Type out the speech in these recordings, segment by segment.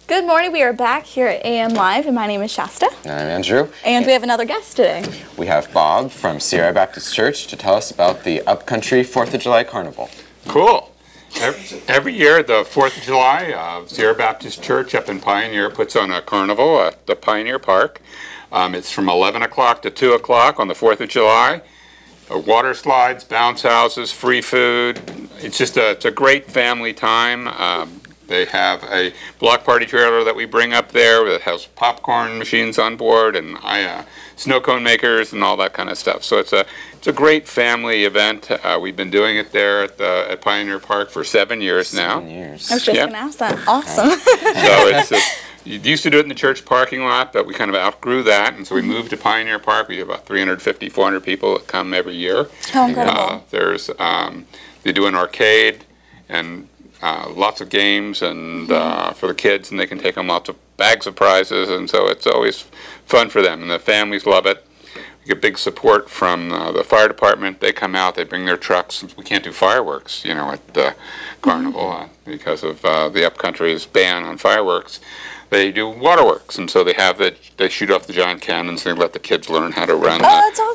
Good morning. We are back here at AM Live, and my name is Shasta. And I'm Andrew. And we have another guest today. We have Bob from Sierra Baptist Church to tell us about the upcountry 4th of July Carnival. Cool. Every year, the 4th of July, Sierra Baptist Church up in Pioneer puts on a carnival at the Pioneer Park. It's from 11 o'clock to 2 o'clock on the 4th of July. Water slides, bounce houses, free food. It's just it's a great family time. They have a block party trailer that we bring up there that has popcorn machines on board and snow cone makers and all that kind of stuff. So it's a great family event. We've been doing it there at Pioneer Park for 7 years now. 7 years. I was just going to ask that. Awesome. So you used to do it in the church parking lot, but we kind of outgrew that, and so we moved to Pioneer Park. We have about 350, 400 people that come every year. How incredible. They do an arcade and lots of games and for the kids, and they can take home lots of bags of prizes, and so it's always fun for them, and the families love it. We get big support from the fire department. They come out, they bring their trucks. We can't do fireworks, at the carnival because of the upcountry's ban on fireworks. They do waterworks, and so they shoot off the giant cannons. They let the kids learn how to run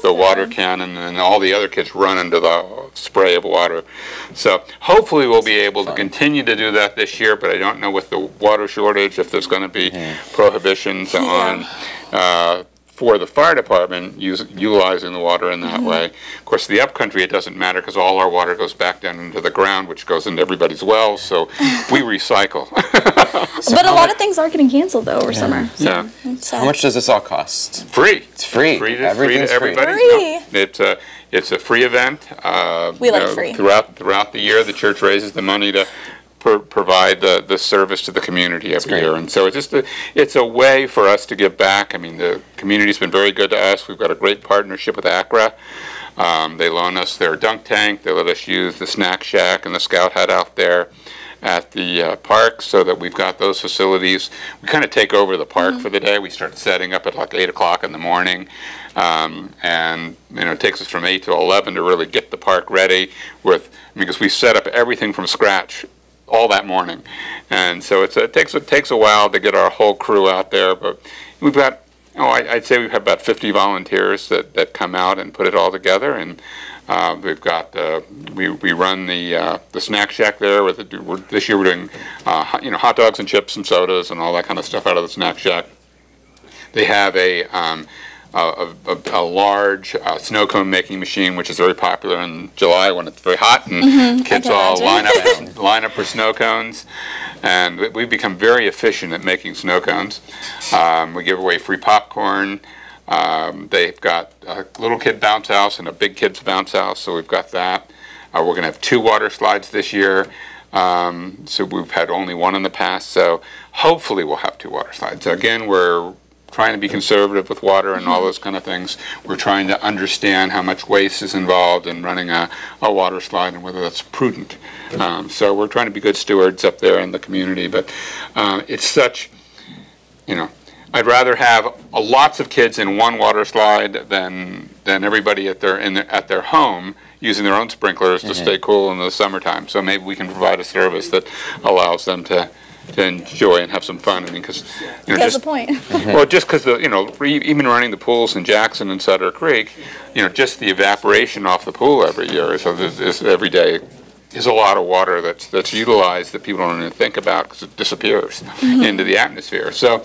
the water cannon, and all the other kids run into the spray of water. So hopefully we'll be able to continue to do that this year, but I don't know with the water shortage if there's going to be prohibitions on for the fire department utilizing the water in that way. Of course, the upcountry, it doesn't matter because all our water goes back down into the ground, which goes into everybody's wells, so we recycle. But a lot of things are getting canceled, though, over summer. So How much does this all cost? Free. It's free. Free to Everything's everybody. Free. No, it's a free event. We like free. Throughout the year, the church raises the money to provide the service to the community every year, and so it's a way for us to give back. I mean, the community's been very good to us. We've got a great partnership with ACRA. They loan us their dunk tank. They let us use the snack shack and the scout hut out there at the park, so that we've got those facilities. We kind of take over the park for the day. We start setting up at like 8 o'clock in the morning, and it takes us from 8 to 11 to really get the park ready because we set up everything from scratch all that morning, and so it takes a while to get our whole crew out there. But we've got I'd say we've had about 50 volunteers that come out and put it all together, and we've got we run the snack shack there. This year we're doing hot dogs and chips and sodas and all that kind of stuff out of the snack shack. They have a large snow cone making machine, which is very popular in July when it's very hot and kids all line up for snow cones. And we've become very efficient at making snow cones. We give away free popcorn. They've got a little kid bounce house and a big kids bounce house, so we've got that. We're going to have 2 water slides this year. So we've had only one in the past, so hopefully we'll have 2 water slides. So again, we're trying to be conservative with water and all those kind of things. We're trying to understand how much waste is involved in running a water slide and whether that's prudent. So we're trying to be good stewards up there in the community, but it's such, I'd rather have lots of kids in one water slide than everybody at their home using their own sprinklers to stay cool in the summertime. So maybe we can provide a service that allows them to enjoy and have some fun. I mean, because that's the point. Well, just because even running the pools in Jackson and Sutter Creek, just the evaporation off the pool every year is every day is a lot of water that's utilized that people don't even think about because it disappears into the atmosphere. So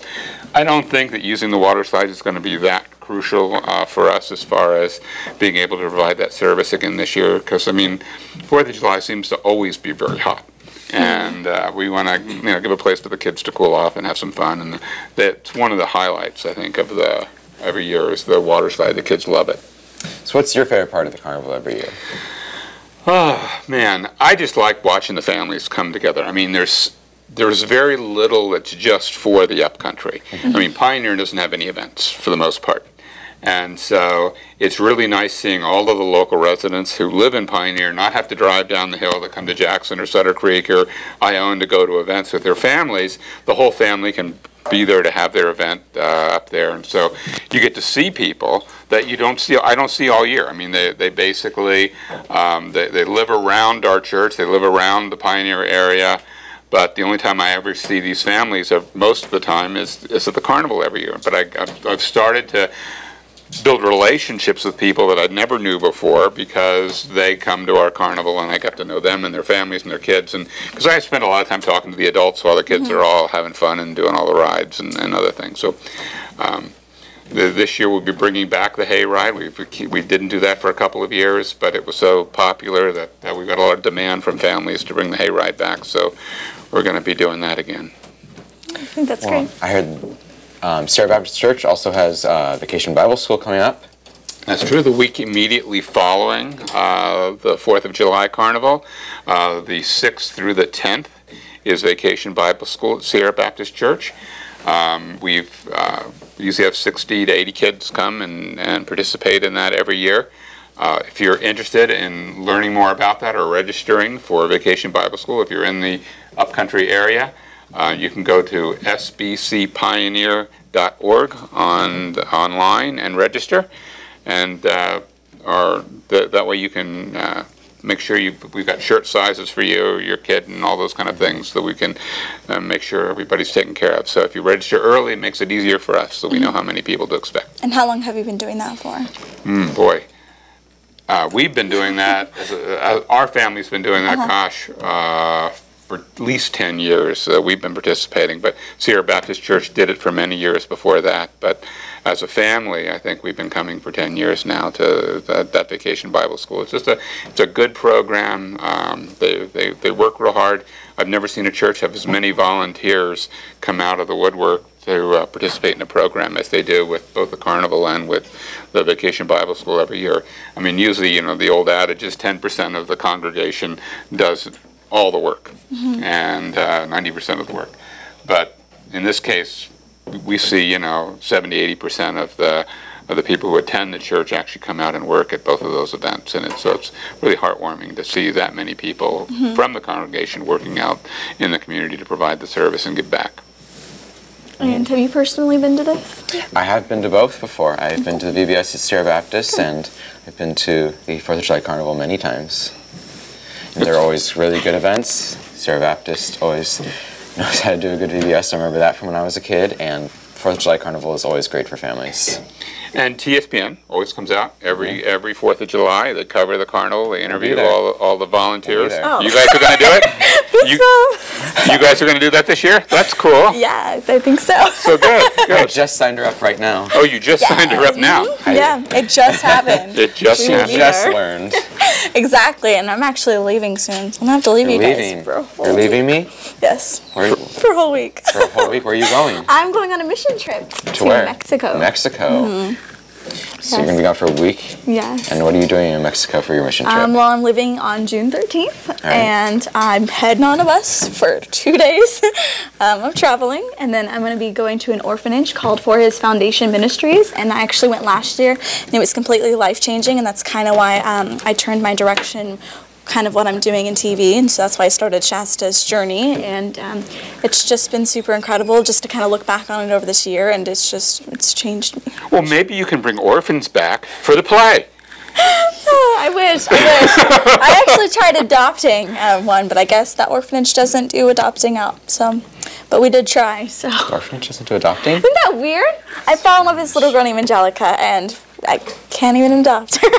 I don't think that using the water slides is going to be that crucial for us as far as being able to provide that service again this year, because 4th of July seems to always be very hot. And we want to give a place for the kids to cool off and have some fun, and that's one of the highlights, I think, of every year is the water slide. The kids love it. So what's your favorite part of the carnival every year? Oh man, I just like watching the families come together. I mean, there's very little that's just for the upcountry. I mean, Pioneer doesn't have any events for the most part. And so it's really nice seeing all of the local residents who live in Pioneer not have to drive down the hill to come to Jackson or Sutter Creek or Ione to go to events with their families. The whole family can be there to have their event up there, and so you get to see people that you don't see. I don't see all year. I mean, they basically they live around our church. They live around the Pioneer area. But the only time I ever see these families, most of the time, is at the carnival every year. But I've started to build relationships with people that I never knew before because they come to our carnival and I get to know them and their families and their kids. And because I spend a lot of time talking to the adults while the kids are all having fun and doing all the rides and other things. So this year we'll be bringing back the hayride. We didn't do that for a couple of years, but it was so popular that we got a lot of demand from families to bring the hayride back. So we're going to be doing that again. I think that's great. I heard Sierra Baptist Church also has Vacation Bible School coming up. That's true. The week immediately following the 4th of July Carnival, the 6th through the 10th, is Vacation Bible School at Sierra Baptist Church. We usually have 60 to 80 kids come and participate in that every year. If you're interested in learning more about that or registering for Vacation Bible School, if you're in the upcountry area, you can go to sbcpioneer.org online and register, and that way you can make sure we've got shirt sizes for you or your kid and all those kind of things, so we can make sure everybody's taken care of. So if you register early, it makes it easier for us, so we know how many people to expect. And how long have you been doing that for? Boy. We've been doing that, our family's been doing that, gosh, for at least 10 years. We've been participating, but Sierra Baptist Church did it for many years before that. But as a family, I think we've been coming for 10 years now to that Vacation Bible School. It's a good program. They work real hard. I've never seen a church have as many volunteers come out of the woodwork to participate in a program as they do with both the carnival and with the Vacation Bible School every year. I mean, usually, the old adage is 10% of the congregation does all the work and 90% of the work. But in this case, we see, 70–80% of the people who attend the church actually come out and work at both of those events, and so it's really heartwarming to see that many people from the congregation working out in the community to provide the service and give back. And have you personally been to this? I have been to both before. I've been to the VBS at Sierra Baptist, and I've been to the 4th of July Carnival many times. And they're always really good events. Sierra Baptist always knows how to do a good VBS. I remember that from when I was a kid, and 4th of July Carnival is always great for families. And TSPN always comes out every 4th of July. They cover the carnival. They interview all the volunteers. Oh. You guys are going to do it? You guys are going to do that this year? That's cool. Yeah, I think so. So good. I just signed her up right now. Oh, you just signed her up now? Yeah, it just happened. It just happened. I just learned. Exactly, and I'm actually leaving soon. So I'm going to have to leave you guys for a whole You're leaving me? Yes, for a whole week. For a whole week? Where are you going? I'm going on a mission trip to where? Mexico. Mexico. So you're going to be gone for a week? Yes. And what are you doing in Mexico for your mission trip? Well, I'm leaving on June 13th, and I'm heading on a bus for 2 days of traveling, and then I'm going to be going to an orphanage called For His Foundation Ministries, and I actually went last year, and it was completely life-changing, and that's kind of why I turned my direction kind of what I'm doing in TV, and so that's why I started Shasta's journey, and it's just been super incredible just to kind of look back on it over this year, and it's changed me. Well, maybe you can bring orphans back for the play. Oh, I wish. I actually tried adopting one, but I guess that orphanage doesn't do adopting out, so, but we did try, so. The orphanage doesn't do adopting? Isn't that weird? I fell in love with this little girl named Angelica, and I can't even adopt her.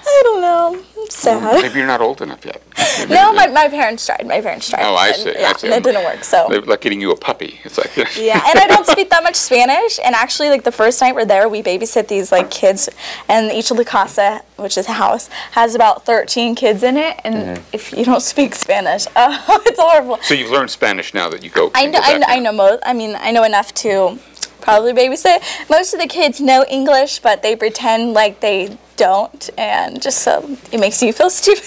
I don't know. It's sad. Well, maybe you're not old enough yet. No, my parents tried. Oh, I see. Yeah, I see. and it didn't work, so. They're like getting you a puppy. It's like Yeah, and I don't speak that much Spanish, and actually, like, the first night we're there, we babysit these, like, kids, and each of the casa, which is a house, has about 13 kids in it, and if you don't speak Spanish, it's horrible. So you've learned Spanish now that you go. I know most. I mean, I know enough to probably babysit. Most of the kids know English, but they pretend like they don't, and just so it makes you feel stupid.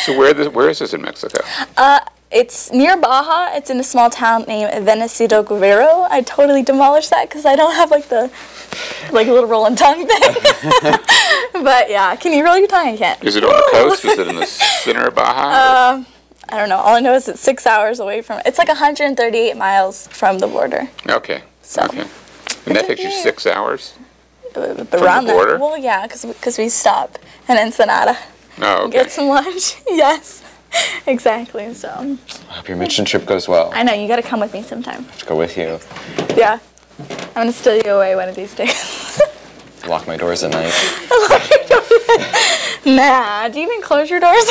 So where is this in Mexico? It's near Baja. It's in a small town named Venecido Guerrero. I totally demolished that because I don't have like the little rolling tongue thing. But yeah, can you roll your tongue? I can't. Is it on the coast? Is it in the center of Baja? I don't know. All I know is it's 6 hours away from. It's like 138 miles from the border. Okay. So. Okay. And that takes you 6 hours? Around the border? That. Well, yeah, because we stop in Ensenada. Oh, okay. Get some lunch. Yes, exactly. So. I hope your mission trip goes well. I know, you got to come with me sometime. I have to go with you. Yeah. I'm going to steal you away one of these days. Lock my doors at night. Lock your doors. Nah, do you even close your doors?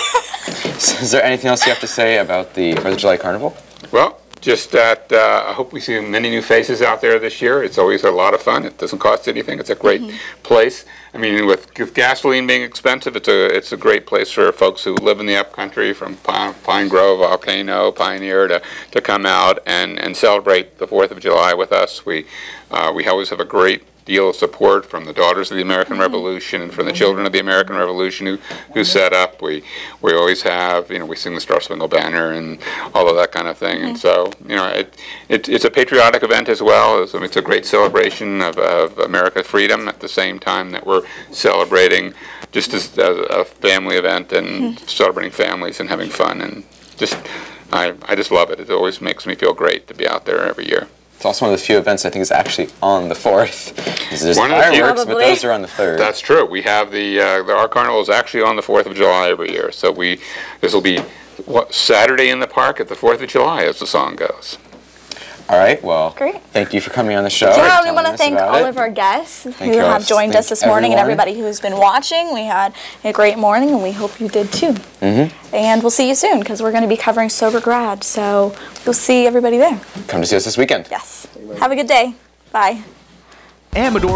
So is there anything else you have to say about the 4th of July Carnival? Well, just that I hope we see many new faces out there this year. It's always a lot of fun. It doesn't cost anything. It's a great place. I mean, with gasoline being expensive, it's a great place for folks who live in the upcountry, from Pine Grove, Volcano, Pioneer, to come out and celebrate the 4th of July with us. We always have a great deal of support from the Daughters of the American Revolution and from the Children of the American Revolution who set up. We always have, we sing the Star Spangled Banner and all of that kind of thing. And so, it's a patriotic event as well. It's a great celebration of America's freedom at the same time that we're celebrating just as a family event and celebrating families and having fun. And I just love it. It always makes me feel great to be out there every year. It's also one of the few events I think is actually on the 4th. There's One of the few. fireworks, but those are on the 3rd. That's true. We have our carnival is actually on the 4th of July every year. So this will be Saturday in the park at the 4th of July, as the song goes. All right. Well, great. Thank you for coming on the show. Yeah, we want to thank all of our guests who have joined us this morning and everybody who's been watching. We had a great morning, and we hope you did too. And we'll see you soon because we're going to be covering Sober Grad. So we'll see everybody there. Come to see us this weekend. Yes. Have a good day. Bye. Amador